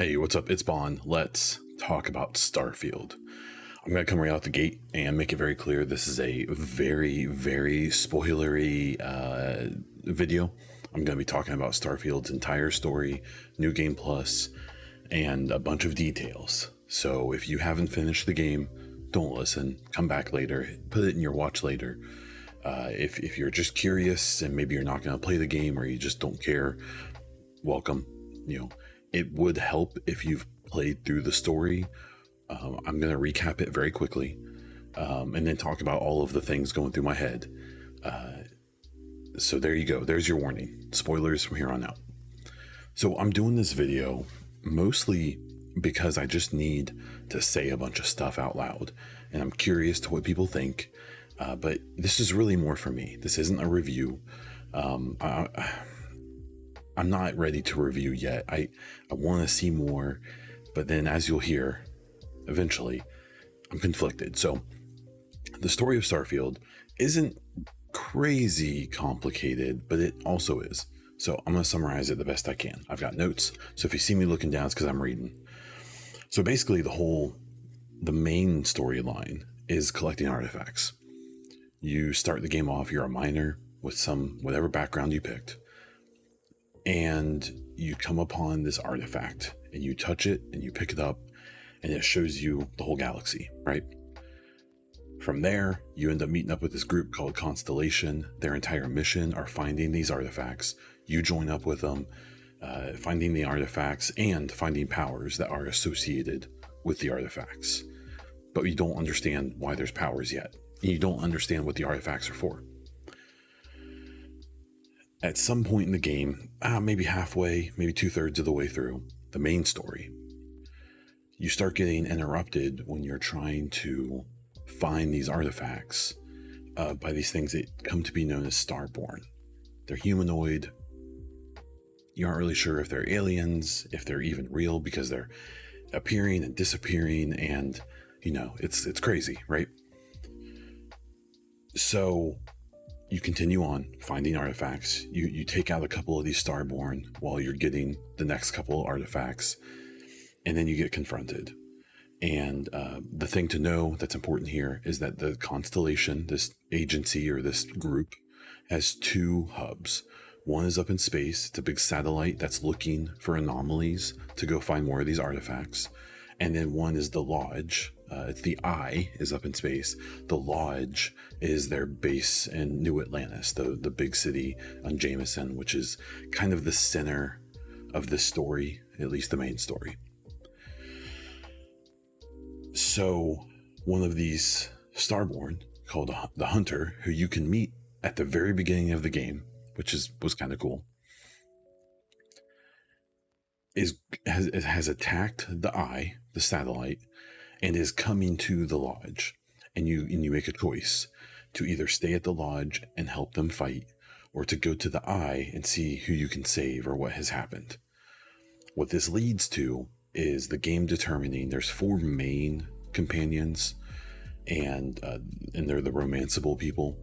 Hey, what's up? It's Bond. Let's talk about Starfield. I'm going to come right out the gate and make it very clear this is a very, very spoilery video. I'm going to be talking about Starfield's entire story, New Game Plus, and a bunch of details. So if you haven't finished the game, don't listen. Come back later. Put it in your watch later. If you're just curious and maybe you're not going to play the game or you just don't care, welcome. It would help if you've played through the story. I'm going to recap it very quickly and then talk about all of the things going through my head. So there you go. There's your warning. Spoilers from here on out. So I'm doing this video mostly because I just need to say a bunch of stuff out loud. And I'm curious to what people think. But this is really more for me. This isn't a review. I'm not ready to review yet. I want to see more, but then as you'll hear, eventually, I'm conflicted. So the story of Starfield isn't crazy complicated, but it also is. So I'm going to summarize it the best I can. I've got notes. So if you see me looking down, it's because I'm reading. So basically the main storyline is collecting artifacts. You start the game off, you're a miner with whatever background you picked. And you come upon this artifact and you touch it and you pick it up and it shows you the whole galaxy, right? From there, you end up meeting up with this group called Constellation. Their entire mission are finding these artifacts. You join up with them, finding the artifacts and finding powers that are associated with the artifacts. But you don't understand why there's powers yet. And you don't understand what the artifacts are for. At some point in the game, maybe halfway, maybe 2/3 of the way through the main story, you start getting interrupted when you're trying to find these artifacts by these things that come to be known as Starborn. They're humanoid. You aren't really sure if they're aliens, if they're even real, because they're appearing and disappearing, and it's crazy, right? So you continue on finding artifacts. You take out a couple of these Starborn while you're getting the next couple of artifacts, and then you get confronted. And the thing to know that's important here is that the Constellation, this agency or this group, has two hubs. One is up in space. It's a big satellite that's looking for anomalies to go find more of these artifacts. And then one is the Lodge. It's the Eye is up in space. The Lodge is their base in New Atlantis, the big city on Jameson, which is kind of the center of this story, at least the main story. So one of these Starborn, called the Hunter, who you can meet at the very beginning of the game, which was kind of cool, has attacked the Eye, the satellite, and is coming to the Lodge. And you make a choice to either stay at the Lodge and help them fight, or to go to the Eye and see who you can save or what has happened. What this leads to is the game determining there's 4 main companions, and they're the romanceable people.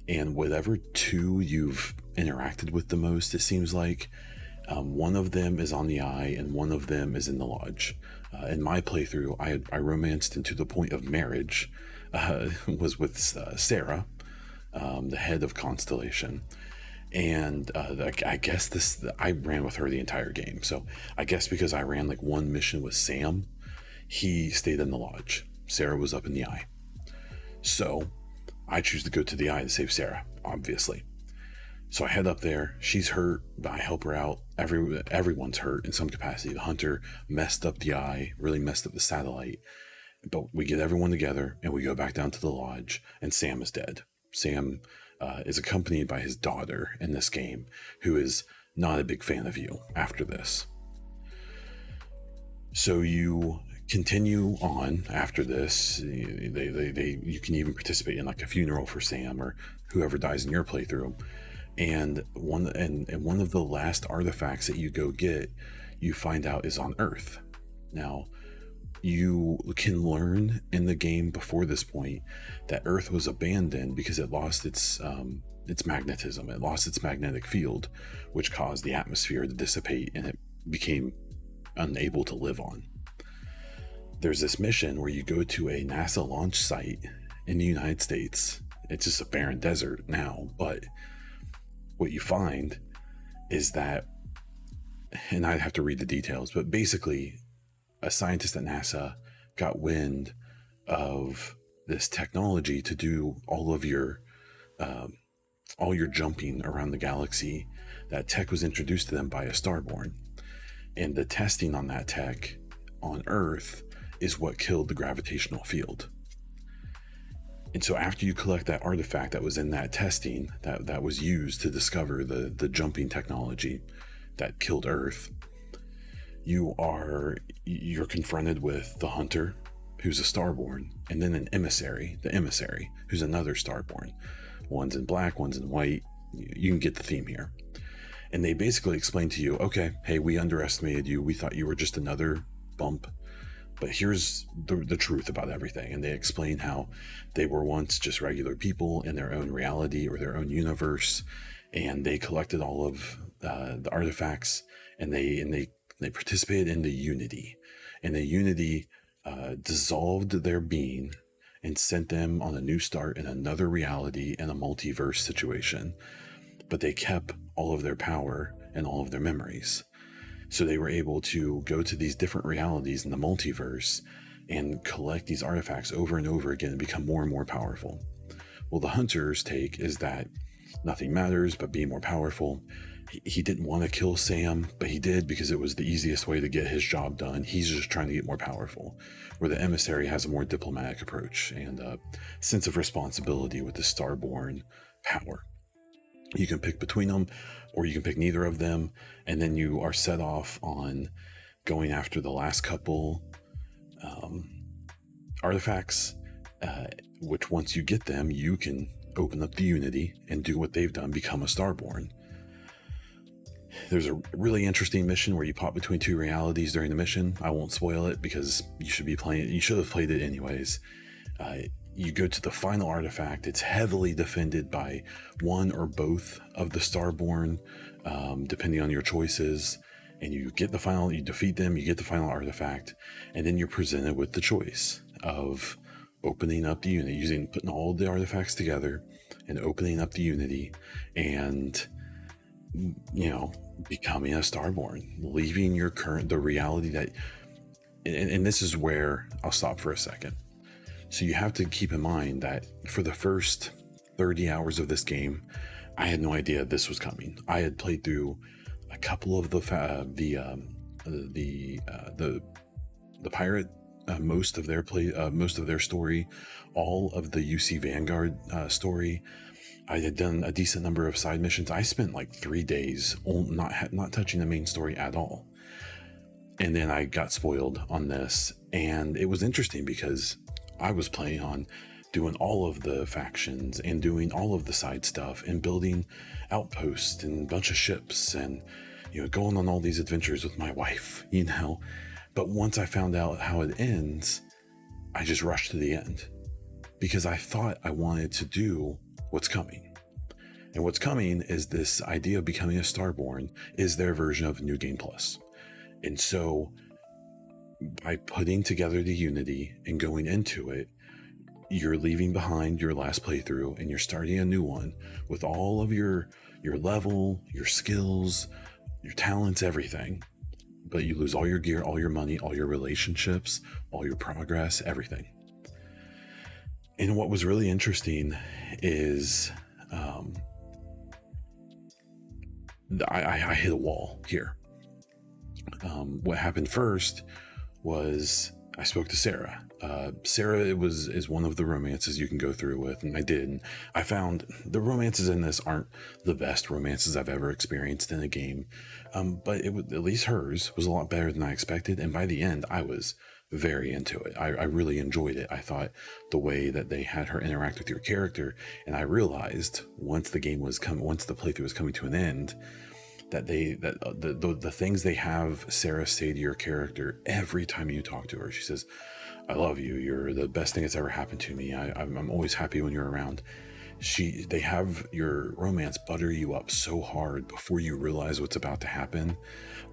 And whatever 2 you've interacted with the most, it seems like, one of them is on the Eye and one of them is in the Lodge. In my playthrough, I romanced into the point of marriage, was with Sarah, the head of Constellation. And I guess I ran with her the entire game. So I guess because I ran like one mission with Sam, he stayed in the Lodge. Sarah was up in the Eye. So I choose to go to the Eye to save Sarah, obviously. So I head up there. She's hurt, but I help her out. Everyone's hurt in some capacity. The Hunter messed up the Eye, really messed up the satellite. But we get everyone together and we go back down to the Lodge, and Sam is dead. Sam is accompanied by his daughter in this game, who is not a big fan of you after this. So you continue on after this. You can even participate in like a funeral for Sam or whoever dies in your playthrough. And one of the last artifacts that you go get, you find out is on Earth. Now, you can learn in the game before this point that Earth was abandoned because it lost its magnetism. It lost its magnetic field, which caused the atmosphere to dissipate, and it became unable to live on. There's this mission where you go to a NASA launch site in the United States. It's just a barren desert now, but what you find is that, and I'd have to read the details, but basically a scientist at NASA got wind of this technology to do all your jumping around the galaxy. That tech was introduced to them by a Starborn, and the testing on that tech on Earth is what killed the gravitational field. And so after you collect that artifact that was in that testing that was used to discover the jumping technology that killed Earth, you're confronted with the Hunter, who's a Starborn, and then the emissary, who's another Starborn. One's in black, one's in white. You can get the theme here. And they basically explain to you, okay, hey, we underestimated you. We thought you were just another bump, but here's the truth about everything. And they explain how they were once just regular people in their own reality or their own universe, and they collected all of the artifacts, and they participated in the Unity, and the Unity dissolved their being and sent them on a new start in another reality in a multiverse situation. But they kept all of their power and all of their memories. So they were able to go to these different realities in the multiverse and collect these artifacts over and over again and become more and more powerful. Well, the Hunter's take is that nothing matters but being more powerful. He didn't want to kill Sam, but he did because it was the easiest way to get his job done. He's just trying to get more powerful. Where the emissary has a more diplomatic approach and a sense of responsibility with the Starborn power. You can pick between them, or you can pick neither of them, and then you are set off on going after the last couple artifacts, which once you get them, you can open up the Unity and do what they've done, become a Starborn. There's a really interesting mission where you pop between two realities during the mission. I won't spoil it because you should have played it anyways. You go to the final artifact. It's heavily defended by one or both of the Starborn, depending on your choices. And you defeat them, you get the final artifact, and then you're presented with the choice of opening up the Unity, putting all the artifacts together and opening up the Unity and, becoming a Starborn, leaving the reality that, and this is where I'll stop for a second. So you have to keep in mind that for the first 30 hours of this game, I had no idea this was coming. I had played through a couple of the pirate, most of their story, all of the UC Vanguard story. I had done a decent number of side missions. I spent like 3 days not touching the main story at all. And then I got spoiled on this, and it was interesting because I was planning on doing all of the factions and doing all of the side stuff and building outposts and a bunch of ships and, going on all these adventures with my wife, But once I found out how it ends, I just rushed to the end because I thought I wanted to do what's coming. And what's coming is this idea of becoming a Starborn is their version of New Game Plus. And so by putting together the Unity and going into it, you're leaving behind your last playthrough and you're starting a new one with all of your level, your skills, your talents, everything. But you lose all your gear, all your money, all your relationships, all your progress, everything. And what was really interesting is I hit a wall here. What happened first was I spoke to Sarah. Sarah is one of the romances you can go through with, and I did. And I found the romances in this aren't the best romances I've ever experienced in a game, but at least hers was a lot better than I expected. And by the end, I was very into it. I really enjoyed it. I thought the way that they had her interact with your character, and I realized once the playthrough was coming to an end, that the things they have Sarah say to your character every time you talk to her. She says, "I love you. You're the best thing that's ever happened to me. I'm always happy when you're around." They have your romance butter you up so hard before you realize what's about to happen,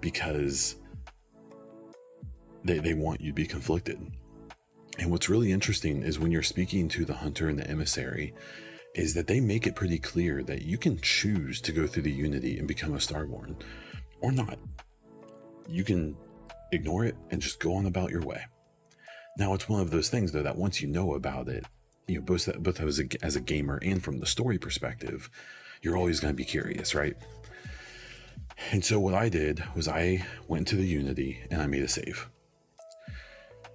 because They want you to be conflicted. And what's really interesting is when you're speaking to the hunter and the emissary, is that they make it pretty clear that you can choose to go through the Unity and become a Starborn, or not. You can ignore it and just go on about your way. Now, it's one of those things, though, that once you know about it, both as a gamer and from the story perspective, you're always going to be curious, right? And so what I did was I went to the Unity and I made a save.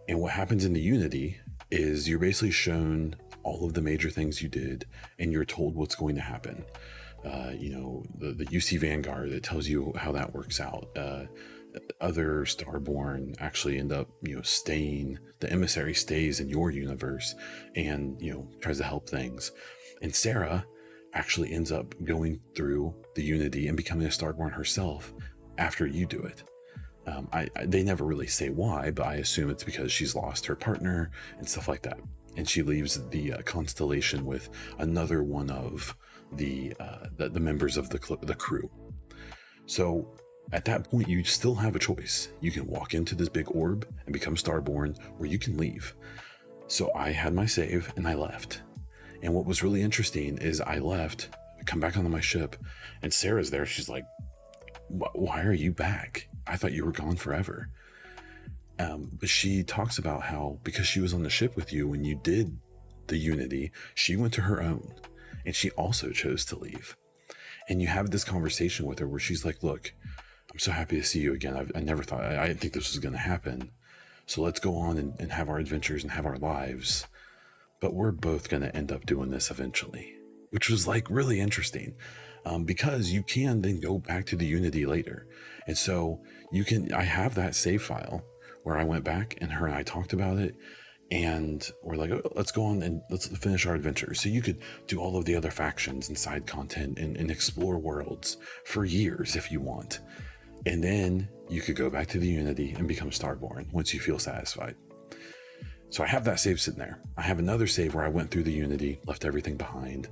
And what happens in the Unity is you're basically shown all of the major things you did, and you're told what's going to happen. The UC Vanguard that tells you how that works out. Other Starborn actually end up, staying. The emissary stays in your universe and, tries to help things. And Sarah actually ends up going through the Unity and becoming a Starborn herself after you do it. They never really say why, but I assume it's because she's lost her partner and stuff like that. And she leaves the constellation with another one of the members of the crew. So at that point, you still have a choice. You can walk into this big orb and become Starborn, or you can leave. So I had my save and I left. And what was really interesting is I left, come back onto my ship, and Sarah's there. She's like, why are you back? I thought you were gone forever. But she talks about how, because she was on the ship with you when you did the Unity, she went to her own and she also chose to leave. And you have this conversation with her where she's like, look, I'm so happy to see you again. I never thought, I didn't think this was going to happen. So let's go on and have our adventures and have our lives. But we're both going to end up doing this eventually, which was like really interesting. Because you can then go back to the Unity later. And so I have that save file where I went back and her and I talked about it, and we're like, oh, let's go on and let's finish our adventure. So you could do all of the other factions and side content and explore worlds for years if you want. And then you could go back to the Unity and become Starborn once you feel satisfied. So I have that save sitting there. I have another save where I went through the Unity, left everything behind,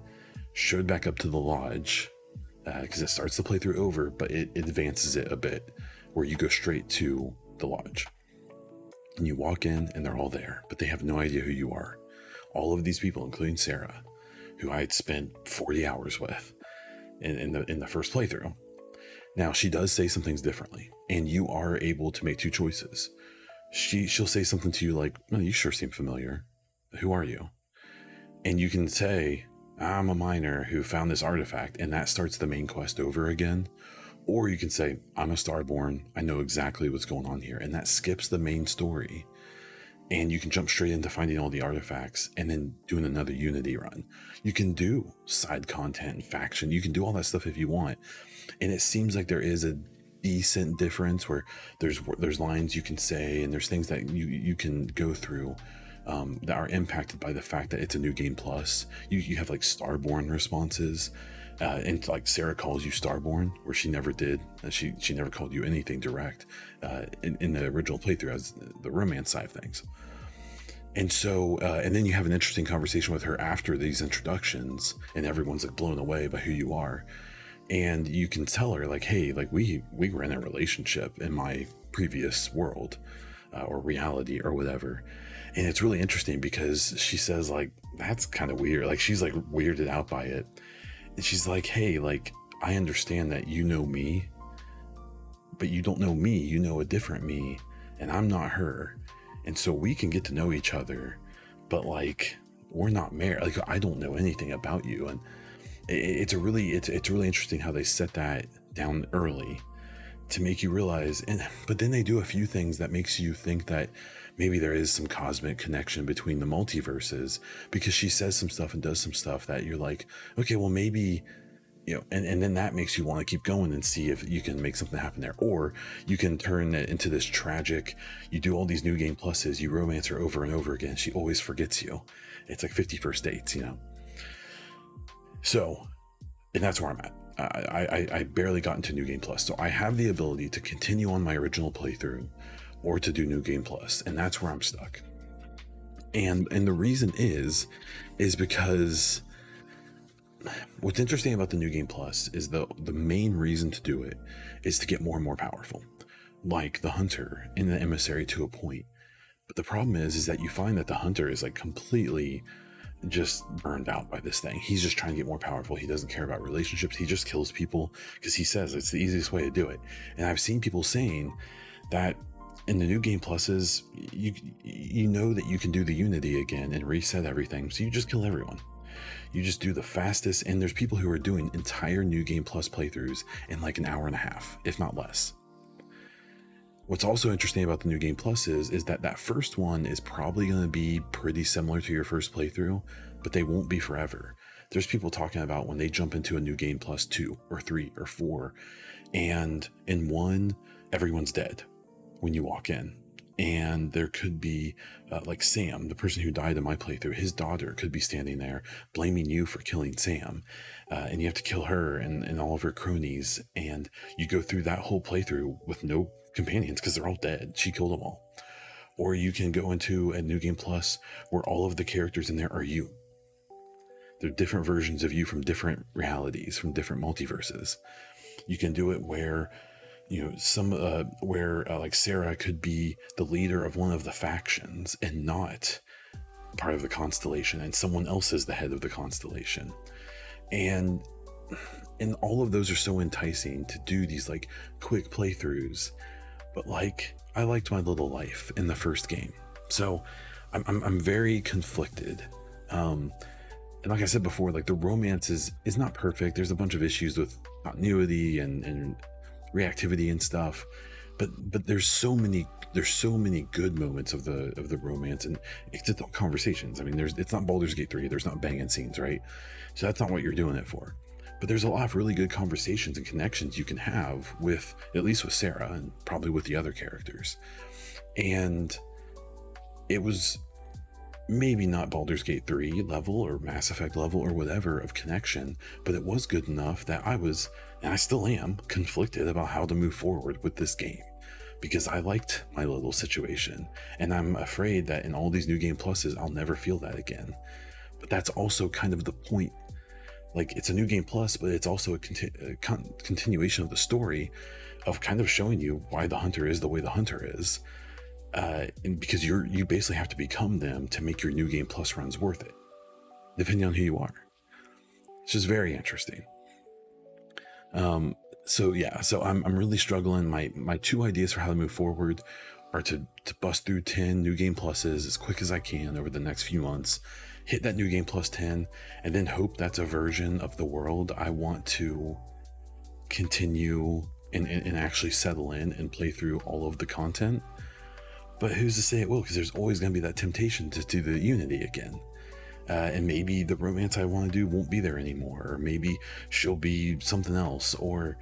showed back up to the lodge, because it starts the playthrough over, but it advances it a bit, where you go straight to the lodge. And you walk in and they're all there, but they have no idea who you are. All of these people, including Sarah, who I had spent 40 hours with in the first playthrough. Now, she does say some things differently, and you are able to make two choices. She'll say something to you like, oh, you sure seem familiar. Who are you? And you can say, I'm a miner who found this artifact, and that starts the main quest over again. Or you can say, I'm a Starborn, I know exactly what's going on here, and that skips the main story. And you can jump straight into finding all the artifacts and then doing another Unity run. You can do side content and faction, you can do all that stuff if you want. And it seems like there is a decent difference where there's lines you can say, and there's things that you can go through that are impacted by the fact that it's a new game plus. You have like Starborn responses, and like Sarah calls you Starborn, where she never did. She never called you anything direct in the original playthrough as the romance side of things. And so, and then you have an interesting conversation with her after these introductions, and everyone's like blown away by who you are. And you can tell her like, hey, like we were in a relationship in my previous world or reality or whatever. And it's really interesting because she says like, that's kind of weird. Like she's like weirded out by it. And she's like, hey, like I understand that you know me, but you don't know me. You know a different me, and I'm not her. And so we can get to know each other, but like we're not married. Like I don't know anything about you. And it's really interesting how they set that down early to make you realize. But then they do a few things that makes you think that maybe there is some cosmic connection between the multiverses, because she says some stuff and does some stuff that you're like, okay, well maybe, and then that makes you want to keep going and see if you can make something happen there. Or you can turn it into this tragic, you do all these new game pluses, you romance her over and over again, she always forgets you. It's like 50 first dates, So, and that's where I'm at. I barely got into New Game Plus, so I have the ability to continue on my original playthrough or to do New Game Plus, and that's where I'm stuck. And the reason is because what's interesting about the New Game Plus is the main reason to do it is to get more and more powerful. like the hunter and the emissary to a point. But the problem is that you find that the hunter is like completely just burned out by this thing. He's just trying to get more powerful. He doesn't care about relationships. He just kills people because he says it's the easiest way to do it. And I've seen people saying that in the new game pluses, you know that you can do the unity again and reset everything. So you just kill everyone. You just do the fastest. And there's people who are doing entire new game plus playthroughs in like an hour and a half, if not less. What's also interesting about the new game plus is that that first one is probably going to be pretty similar to your first playthrough, but they won't be forever. There's people talking about when they jump into a new game plus 2 or 3 or 4, and in 1, everyone's dead when you walk in. And there could be like Sam, the person who died in my playthrough, his daughter could be standing there blaming you for killing Sam. And you have to kill her and all of her cronies. And you go through that whole playthrough with no companions because they're all dead. She killed them all. Or you can go into a new game plus where all of the characters in there are you. They're different versions of you from different realities, from different multiverses. You can do it where like Sarah could be the leader of one of the factions and not part of the constellation, and someone else is the head of the constellation. And all of those are so enticing to do these like quick playthroughs. But like, I liked my little life in the first game, so I'm very conflicted. And like I said before, like the romance is not perfect. There's a bunch of issues with continuity and reactivity and stuff, but there's so many good moments of the romance, and it's just conversations. I mean, it's not Baldur's Gate 3. There's not banging scenes, right? So that's not what you're doing it for. But there's a lot of really good conversations and connections you can have with, at least with Sarah, and probably with the other characters. And it was maybe not Baldur's Gate 3 level or Mass Effect level or whatever of connection, but it was good enough that I was, and I still am, conflicted about how to move forward with this game, because I liked my little situation, and I'm afraid that in all these new game pluses I'll never feel that again. But that's also kind of the point. Like, it's a new game plus, but it's also a continuation of the story of kind of showing you why the hunter is the way the hunter is, and because you basically have to become them to make your new game plus runs worth it, depending on who you are. It's just very interesting. So I'm really struggling. My two ideas for how to move forward are to bust through 10 new game pluses as quick as I can over the next few months, hit that new game plus 10, and then hope that's a version of the world I want to continue and actually settle in and play through all of the content. But who's to say it will? Because there's always going to be that temptation to do the Unity again. And maybe the romance I want to do won't be there anymore. Or maybe she'll be something else. Or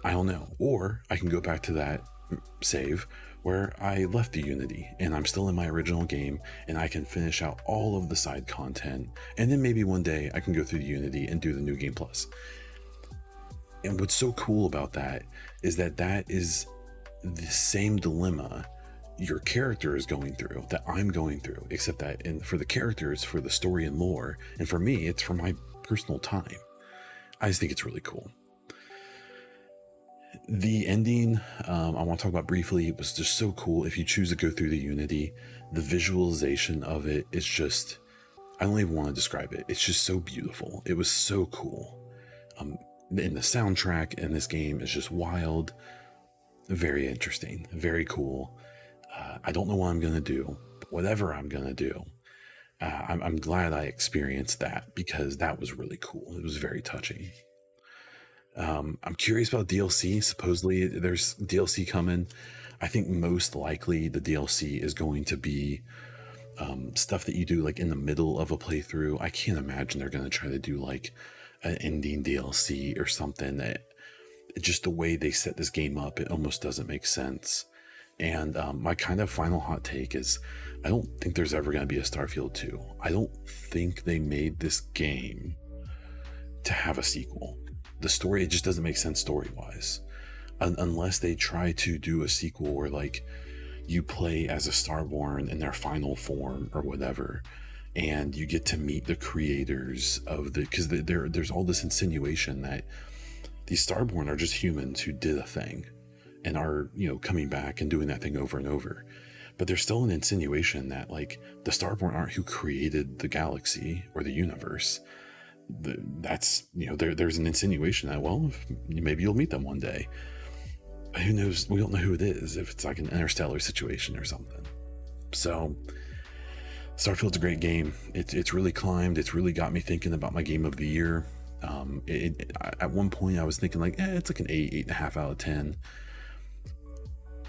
I don't know. Or I can go back to that save where I left the Unity and I'm still in my original game and I can finish out all of the side content. And then maybe one day I can go through the Unity and do the new game plus. And what's so cool about that is that is the same dilemma your character is going through that I'm going through, except that for the characters, for the story and lore, and for me, it's for my personal time. I just think it's really cool. The ending, I want to talk about briefly. It was just so cool. If you choose to go through the Unity, the visualization of it is just, I don't even want to describe it. It's just so beautiful. It was so cool. And the soundtrack in this game is just wild, very interesting, very cool. I don't know what I'm going to do, but whatever I'm going to do, I'm glad I experienced that because that was really cool. It was very touching. I'm curious about DLC. Supposedly there's DLC coming. I think most likely the DLC is going to be stuff that you do like in the middle of a playthrough. I can't imagine they're going to try to do like an ending DLC or something. That just the way they set this game up, it almost doesn't make sense. And my kind of final hot take is I don't think there's ever going to be a Starfield 2. I don't think they made this game to have a sequel. The story, it just doesn't make sense story-wise. Unless they try to do a sequel where like you play as a Starborn in their final form or whatever, and you get to meet the creators of because there's all this insinuation that these Starborn are just humans who did a thing. and are, coming back and doing that thing over and over. But there's still an insinuation that, like, the Starborn aren't who created the galaxy or the universe. That's, there's an insinuation that, well, maybe you'll meet them one day. But who knows? We don't know who it is, if it's like an interstellar situation or something. So Starfield's a great game. It's really climbed. It's really got me thinking about my game of the year. At one point I was thinking like, it's like an 8.5 out of 10.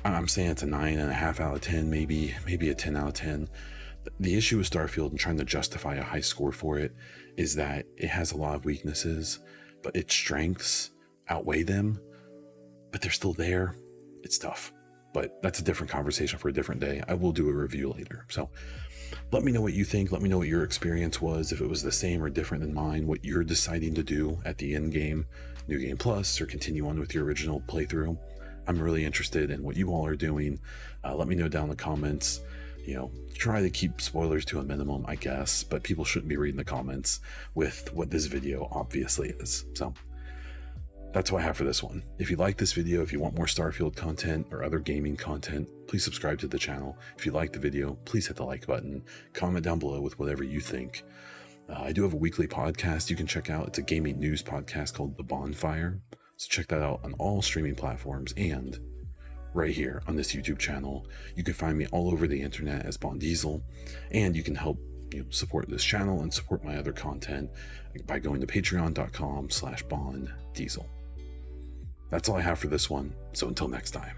I'm saying it's a 9.5 out of 10, maybe a 10 out of 10. The issue with Starfield and trying to justify a high score for it is that it has a lot of weaknesses, but its strengths outweigh them, but they're still there. It's tough, but that's a different conversation for a different day. I will do a review later. So let me know what you think. Let me know what your experience was, if it was the same or different than mine, what you're deciding to do at the end game, New Game Plus, or continue on with your original playthrough. I'm really interested in what you all are doing. Let me know down in the comments. Try to keep spoilers to a minimum, I guess, but people shouldn't be reading the comments with what this video obviously is. So that's what I have for this one. If you like this video, if you want more Starfield content or other gaming content, please subscribe to the channel. If you like the video, please hit the like button. Comment down below with whatever you think. I do have a weekly podcast you can check out. It's a gaming news podcast called The Bonfire. So check that out on all streaming platforms and right here on this YouTube channel. You can find me all over the internet as Bon Diesel, and you can help support this channel and support my other content by going to patreon.com/Bon Diesel. That's all I have for this one. So until next time.